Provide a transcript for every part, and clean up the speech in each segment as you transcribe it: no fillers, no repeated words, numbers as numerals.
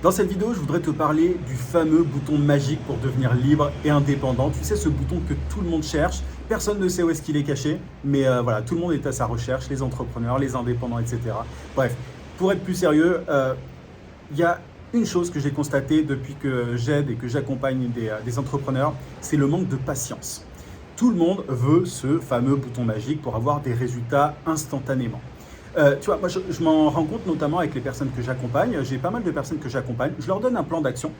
Dans cette vidéo, je voudrais te parler du fameux bouton magique pour devenir libre et indépendant. Tu sais, ce bouton que tout le monde cherche, personne ne sait où est-ce qu'il est caché, mais voilà, tout le monde est à sa recherche, les entrepreneurs, les indépendants, etc. Bref, pour être plus sérieux, il y a une chose que j'ai constatée depuis que j'aide et que j'accompagne des entrepreneurs, c'est le manque de patience. Tout le monde veut ce fameux bouton magique pour avoir des résultats instantanément. Tu vois, moi je m'en rends compte notamment avec les personnes que j'accompagne. J'ai pas mal de personnes que j'accompagne. Je leur donne un plan d'action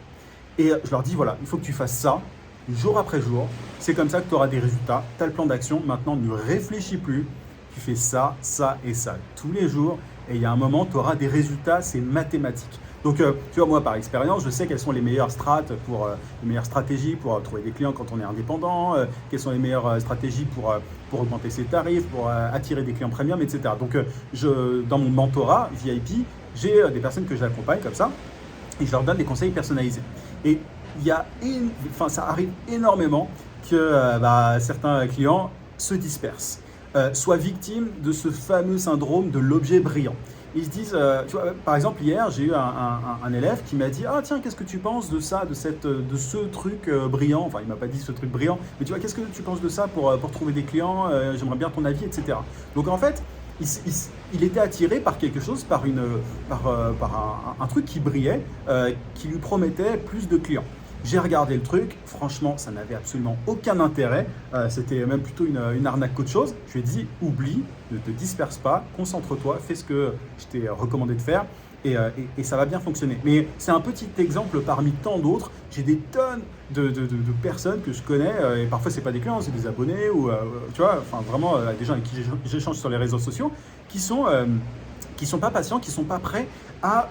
et je leur dis voilà, il faut que tu fasses ça jour après jour. C'est comme ça que tu auras des résultats. Tu as le plan d'action. Maintenant, ne réfléchis plus. Tu fais ça, ça et ça tous les jours. Et il y a un moment, tu auras des résultats. C'est mathématique. Donc, tu vois, moi, par expérience, je sais quelles sont les meilleures les meilleures stratégies pour trouver des clients quand on est indépendant, quelles sont les meilleures stratégies pour augmenter ses tarifs, pour attirer des clients premium, etc. Donc, dans mon mentorat VIP, j'ai des personnes que j'accompagne comme ça et je leur donne des conseils personnalisés. Et ça arrive énormément que certains clients se dispersent, soient victimes de ce fameux syndrome de l'objet brillant. Ils se disent, tu vois, par exemple, hier, j'ai eu un élève qui m'a dit ah tiens, qu'est-ce que tu penses de ça, de ce truc brillant. Enfin, il m'a pas dit ce truc brillant, mais tu vois, qu'est-ce que tu penses de ça pour trouver des clients, j'aimerais bien ton avis, etc. Donc en fait, il était attiré par quelque chose, par un truc qui brillait, qui lui promettait plus de clients. J'ai regardé le truc, franchement, ça n'avait absolument aucun intérêt. C'était même plutôt une arnaque qu'autre chose. Je lui ai dit, oublie, ne te disperse pas, concentre-toi, fais ce que je t'ai recommandé de faire et ça va bien fonctionner. Mais c'est un petit exemple parmi tant d'autres. J'ai des tonnes de personnes que je connais, et parfois c'est pas des clients, c'est des abonnés ou tu vois, enfin vraiment des gens avec qui j'échange sur les réseaux sociaux qui sont pas patients, qui sont pas prêts à,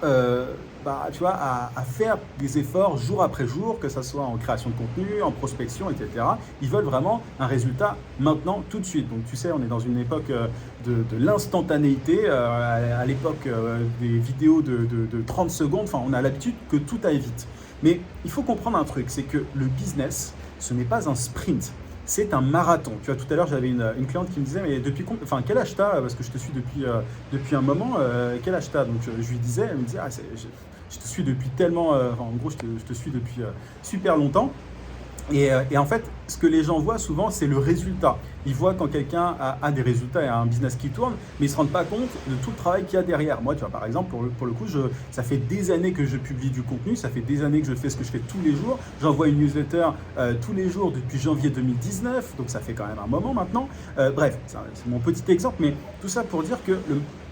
tu vois, à faire des efforts jour après jour, que ce soit en création de contenu, en prospection, etc. Ils veulent vraiment un résultat maintenant, tout de suite. Donc tu sais, on est dans une époque de l'instantanéité, à l'époque des vidéos de 30 secondes, enfin on a l'habitude que tout aille vite. Mais il faut comprendre un truc, c'est que le business, ce n'est pas un sprint. C'est un marathon. Tu vois, tout à l'heure, j'avais une cliente qui me disait, mais quel âge t'as? Parce que je te suis depuis un moment, quel âge t'as? Donc, je lui disais, elle me disait, je te suis depuis tellement, en gros, je te suis depuis super longtemps. Et en fait, ce que les gens voient souvent, c'est le résultat. Ils voient quand quelqu'un a des résultats et a un business qui tourne, mais ils ne se rendent pas compte de tout le travail qu'il y a derrière. Moi, tu vois, par exemple, pour le coup, ça fait des années que je publie du contenu, ça fait des années que je fais ce que je fais tous les jours. J'envoie une newsletter tous les jours depuis janvier 2019, donc ça fait quand même un moment maintenant. Bref, c'est mon petit exemple, mais tout ça pour dire que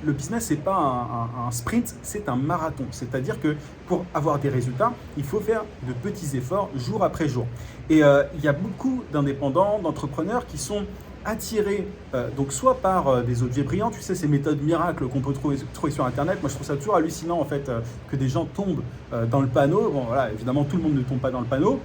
le business, ce n'est pas un sprint, c'est un marathon. C'est-à-dire que pour avoir des résultats, il faut faire de petits efforts jour après jour. Et il y a beaucoup d'indépendants, d'entrepreneurs qui sont attirés donc soit par des objets brillants, tu sais, ces méthodes miracles qu'on peut trouver sur Internet. Moi, je trouve ça toujours hallucinant en fait que des gens tombent dans le panneau. Bon, voilà, évidemment, tout le monde ne tombe pas dans le panneau.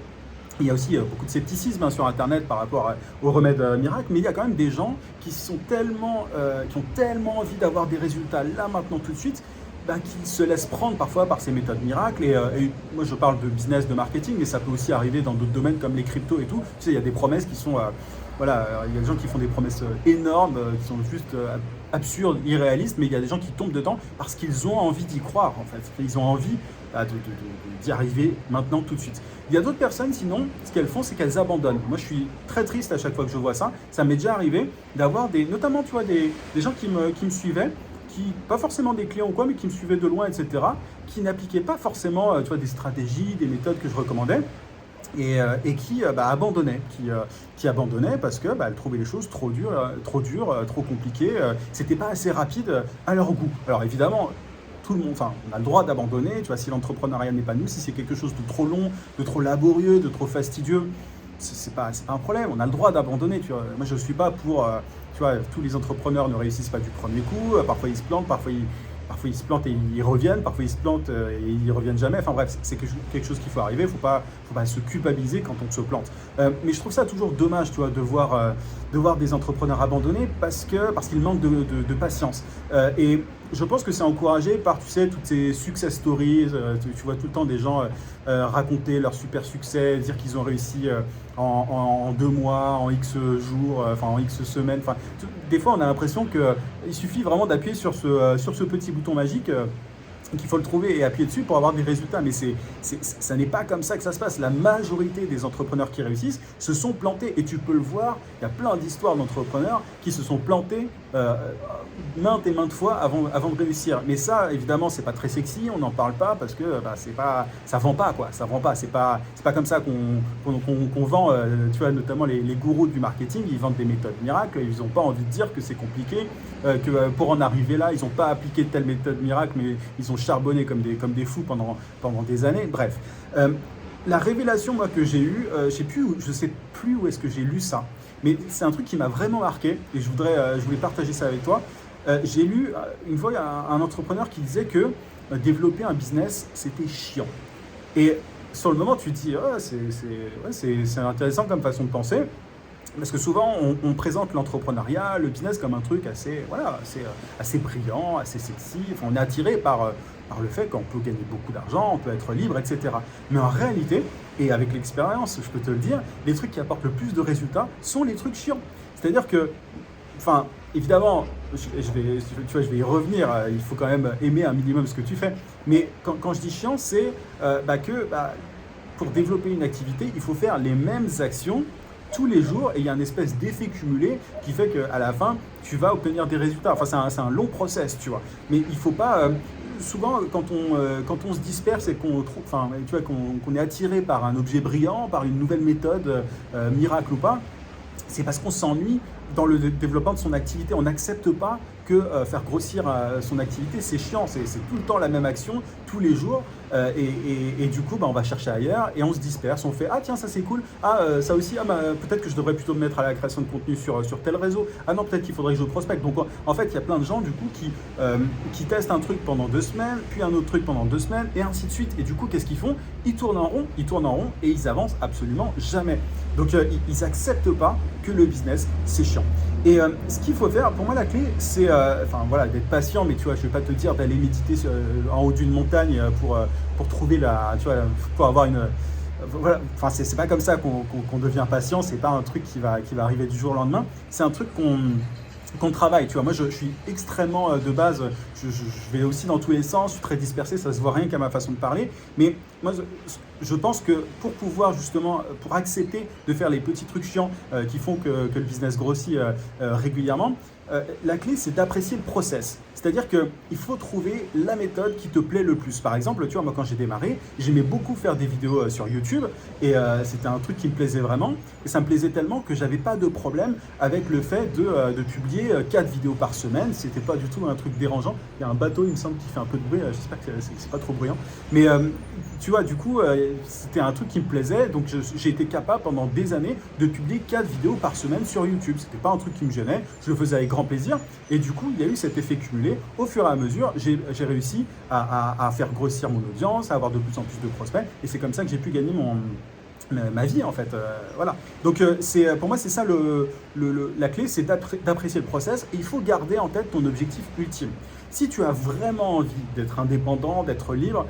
Il y a aussi beaucoup de scepticisme sur Internet par rapport aux remèdes miracles, mais il y a quand même des gens qui ont tellement envie d'avoir des résultats là, maintenant, tout de suite, qui se laissent prendre parfois par ces méthodes miracles. Et moi, je parle de business, de marketing, mais ça peut aussi arriver dans d'autres domaines comme les cryptos et tout. Tu sais, il y a des promesses qui sont... il y a des gens qui font des promesses énormes, qui sont juste absurdes, irréalistes, mais il y a des gens qui tombent dedans parce qu'ils ont envie d'y croire, en fait. Ils ont envie d'y arriver maintenant, tout de suite. Il y a d'autres personnes, sinon, ce qu'elles font, c'est qu'elles abandonnent. Moi, je suis très triste à chaque fois que je vois ça. Ça m'est déjà arrivé d'avoir notamment, tu vois, des gens qui me suivaient, pas forcément des clients ou quoi, mais qui me suivaient de loin, etc., qui n'appliquaient pas forcément tu vois, des stratégies, des méthodes que je recommandais, et qui abandonnaient, qui abandonnaient parce que elles trouvaient les choses trop dures, trop compliquées, c'était pas assez rapide à leur goût. Alors évidemment, tout le monde, on a le droit d'abandonner, tu vois, si l'entrepreneuriat n'est pas nous, si c'est quelque chose de trop long, de trop laborieux, de trop fastidieux, c'est pas un problème, on a le droit d'abandonner, tu vois. Moi, je ne suis pas pour, tu vois, tous les entrepreneurs ne réussissent pas du premier coup, parfois ils se plantent, parfois ils se plantent et ils reviennent, parfois ils se plantent et ils reviennent jamais. Enfin bref, c'est quelque chose qu'il faut arriver, faut pas se culpabiliser quand on se plante. Mais je trouve ça toujours dommage, tu vois, de voir des entrepreneurs abandonnés parce qu'ils manquent de patience. Et je pense que c'est encouragé par, tu sais, toutes ces success stories. Tu vois tout le temps des gens raconter leur super succès, dire qu'ils ont réussi en 2 mois, en X jours, en X semaines. Des fois, on a l'impression qu'il suffit vraiment d'appuyer sur ce petit bouton magique qu'il faut le trouver et appuyer dessus pour avoir des résultats. Mais ça n'est pas comme ça que ça se passe. La majorité des entrepreneurs qui réussissent se sont plantés. Et tu peux le voir, il y a plein d'histoires d'entrepreneurs qui se sont plantés maintes et maintes fois avant de réussir. Mais ça, évidemment, c'est pas très sexy, on n'en parle pas parce que ça vend pas, quoi. Ça vend pas. C'est pas comme ça qu'on vend, tu vois, notamment les gourous du marketing, ils vendent des méthodes miracles. Ils n'ont pas envie de dire que c'est compliqué, que pour en arriver là, ils n'ont pas appliqué telle méthode miracle, mais ils ont charbonné comme des fous pendant des années. Bref, la révélation moi que j'ai eue, je sais plus où est-ce que j'ai lu ça, mais c'est un truc qui m'a vraiment marqué et je voulais partager ça avec toi. J'ai lu une fois un entrepreneur qui disait que développer un business c'était chiant. Et sur le moment tu te dis c'est intéressant comme façon de penser. Parce que souvent, on présente l'entrepreneuriat, le business comme un truc assez brillant, assez sexy. Enfin, on est attiré par le fait qu'on peut gagner beaucoup d'argent, on peut être libre, etc. Mais en réalité, et avec l'expérience, je peux te le dire, les trucs qui apportent le plus de résultats sont les trucs chiants. C'est-à-dire que, enfin, évidemment, je vais y revenir, il faut quand même aimer un minimum ce que tu fais. Mais quand je dis chiant, c'est que pour développer une activité, il faut faire les mêmes actions tous les jours et il y a une espèce d'effet cumulé qui fait qu'à la fin, tu vas obtenir des résultats. Enfin, c'est un long process, tu vois. Mais il ne faut pas... souvent, quand on se disperse et qu'on est attiré par un objet brillant, par une nouvelle méthode, miracle ou pas, c'est parce qu'on s'ennuie dans le développement de son activité. On n'accepte pas que faire grossir son activité, c'est chiant. C'est tout le temps la même action, tous les jours. Et du coup, on va chercher ailleurs et on se disperse. On fait « Ah tiens, ça c'est cool. Ah, ça aussi, peut-être que je devrais plutôt me mettre à la création de contenu sur tel réseau. Ah non, peut-être qu'il faudrait que je prospecte. » Donc en fait, il y a plein de gens du coup qui testent un truc pendant 2 semaines, puis un autre truc pendant 2 semaines, et ainsi de suite. Et du coup, qu'est-ce qu'ils font? Ils tournent en rond et ils avancent absolument jamais. Donc ils n'acceptent pas que le business, c'est chiant. Et ce qu'il faut faire, pour moi, la clé, c'est d'être patient, mais tu vois, je ne vais pas te dire d'aller méditer en haut d'une montagne pour trouver pour avoir une... voilà, enfin, c'est pas comme ça qu'on devient patient, c'est pas un truc qui va arriver du jour au lendemain, c'est un truc qu'on travaille, tu vois. Moi, je suis extrêmement de base, je vais aussi dans tous les sens, je suis très dispersé, ça se voit rien qu'à ma façon de parler, mais moi, je pense que pour pouvoir justement, pour accepter de faire les petits trucs chiants qui font que le business grossit régulièrement, la clé, c'est d'apprécier le process. C'est-à-dire qu'il faut trouver la méthode qui te plaît le plus. Par exemple, tu vois, moi quand j'ai démarré, j'aimais beaucoup faire des vidéos sur YouTube et c'était un truc qui me plaisait vraiment. Et ça me plaisait tellement que j'avais pas de problème avec le fait de publier 4 vidéos par semaine. C'était pas du tout un truc dérangeant. Il y a un bateau, il me semble, qui fait un peu de bruit. J'espère que c'est pas trop bruyant. Mais tu vois, du coup, c'était un truc qui me plaisait. Donc j'ai été capable pendant des années de publier 4 vidéos par semaine sur YouTube. C'était pas un truc qui me gênait. Je le faisais avec grand plaisir. Et du coup, il y a eu cet effet cumulé. Au fur et à mesure, j'ai réussi à faire grossir mon audience, à avoir de plus en plus de prospects. Et c'est comme ça que j'ai pu gagner ma vie, en fait. Voilà. Donc, pour moi, c'est ça la clé, c'est d'apprécier le process. Et il faut garder en tête ton objectif ultime. Si tu as vraiment envie d'être indépendant, d'être libre,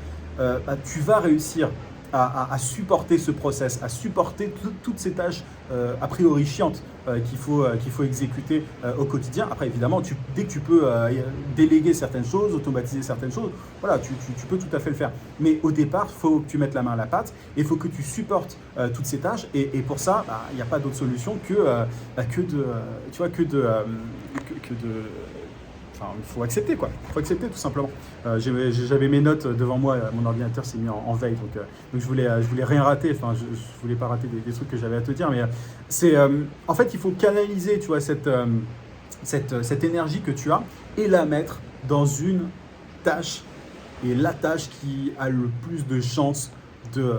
tu vas réussir à supporter ce process, à supporter toutes ces tâches a priori chiantes qu'il faut exécuter au quotidien. Après, évidemment, dès que tu peux déléguer certaines choses, automatiser certaines choses, voilà, tu peux tout à fait le faire. Mais au départ, il faut que tu mettes la main à la pâte et il faut que tu supportes toutes ces tâches. Et pour ça, il n'y a pas d'autre solution que de Enfin, il faut accepter, quoi. Il faut accepter, tout simplement. J'avais mes notes devant moi, mon ordinateur s'est mis en veille, donc je voulais rien rater. Enfin, je voulais pas rater des trucs que j'avais à te dire, mais en fait, il faut canaliser, tu vois, cette énergie que tu as et la mettre dans une tâche, et la tâche qui a le plus de chances de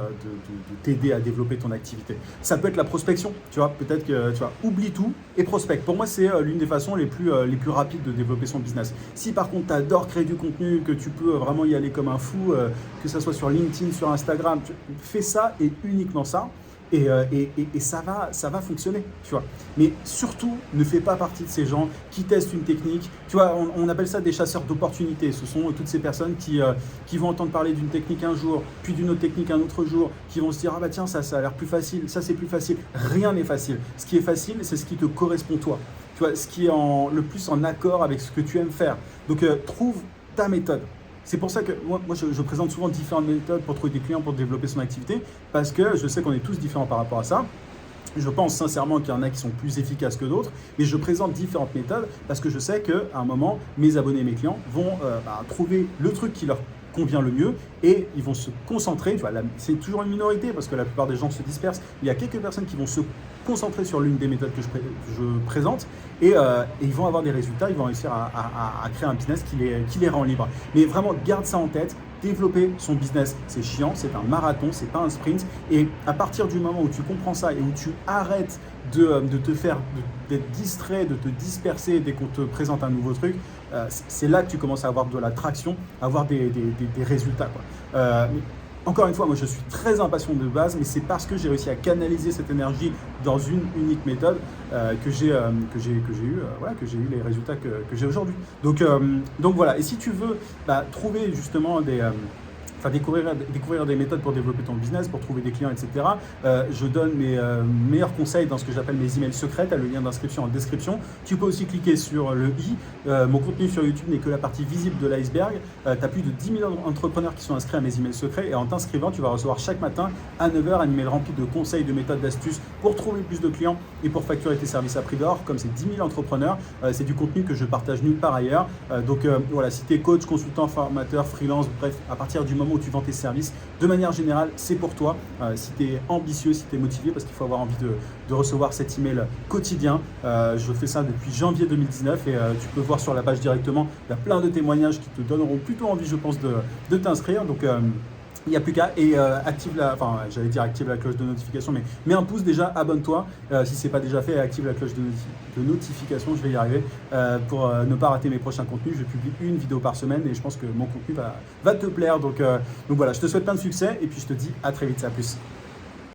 t'aider à développer ton activité. Ça peut être la prospection, tu vois, peut-être que tu vois, oublie tout et prospecte. Pour moi, c'est l'une des façons les plus rapides de développer son business. Si par contre, tu adores créer du contenu, que tu peux vraiment y aller comme un fou, que ce soit sur LinkedIn, sur Instagram, fais ça et uniquement ça. Et ça va fonctionner, tu vois. Mais surtout, ne fais pas partie de ces gens qui testent une technique. Tu vois, on appelle ça des chasseurs d'opportunités. Ce sont toutes ces personnes qui vont entendre parler d'une technique un jour, puis d'une autre technique un autre jour, qui vont se dire « Ah bah tiens, ça a l'air plus facile, ça c'est plus facile. » Rien n'est facile. Ce qui est facile, c'est ce qui te correspond toi. Tu vois, ce qui est le plus en accord avec ce que tu aimes faire. Donc, trouve ta méthode. C'est pour ça que moi je présente souvent différentes méthodes pour trouver des clients, pour développer son activité, parce que je sais qu'on est tous différents par rapport à ça. Je pense sincèrement qu'il y en a qui sont plus efficaces que d'autres, mais je présente différentes méthodes parce que je sais qu'à un moment, mes abonnés, mes clients vont trouver le truc qui leur convient le mieux et ils vont se concentrer. C'est toujours une minorité parce que la plupart des gens se dispersent. Il y a quelques personnes qui vont se concentrer sur l'une des méthodes que je présente et ils vont avoir des résultats, ils vont réussir à créer un business qui les rend libres. Mais vraiment, garde ça en tête. Développer son business, c'est chiant, c'est un marathon, c'est pas un sprint. Et à partir du moment où tu comprends ça et où tu arrêtes d'être distrait, de te disperser dès qu'on te présente un nouveau truc, c'est là que tu commences à avoir de la traction, à avoir des résultats, quoi. Encore une fois, moi je suis très impatient de base, mais c'est parce que j'ai réussi à canaliser cette énergie dans une unique méthode que j'ai eu les résultats que j'ai aujourd'hui. Donc voilà, et si tu veux trouver justement découvrir des méthodes pour développer ton business, pour trouver des clients, etc. Je donne mes meilleurs conseils dans ce que j'appelle mes emails secrets. Tu as le lien d'inscription en description. Tu peux aussi cliquer sur le i. Mon contenu sur YouTube n'est que la partie visible de l'iceberg. Tu as plus de 10 000 entrepreneurs qui sont inscrits à mes emails secrets et en t'inscrivant, tu vas recevoir chaque matin à 9 h un email rempli de conseils, de méthodes, d'astuces pour trouver plus de clients et pour facturer tes services à prix d'or. Comme c'est 10 000 entrepreneurs, c'est du contenu que je partage nulle part ailleurs. Voilà, si tu es coach, consultant, formateur, freelance, bref, à partir du moment où tu vends tes services, de manière générale, c'est pour toi. Si tu es ambitieux, si tu es motivé, parce qu'il faut avoir envie de recevoir cet email quotidien. Je fais ça depuis janvier 2019 et tu peux voir sur la page directement, il y a plein de témoignages qui te donneront plutôt envie, je pense, de t'inscrire. Donc, il n'y a plus qu'à active la cloche de notification, mais mets un pouce déjà, abonne-toi si ce n'est pas déjà fait et active la cloche de notification, je vais y arriver pour ne pas rater mes prochains contenus. Je publie une vidéo par semaine et je pense que mon contenu va te plaire. Donc voilà, je te souhaite plein de succès et puis je te dis à très vite, à plus.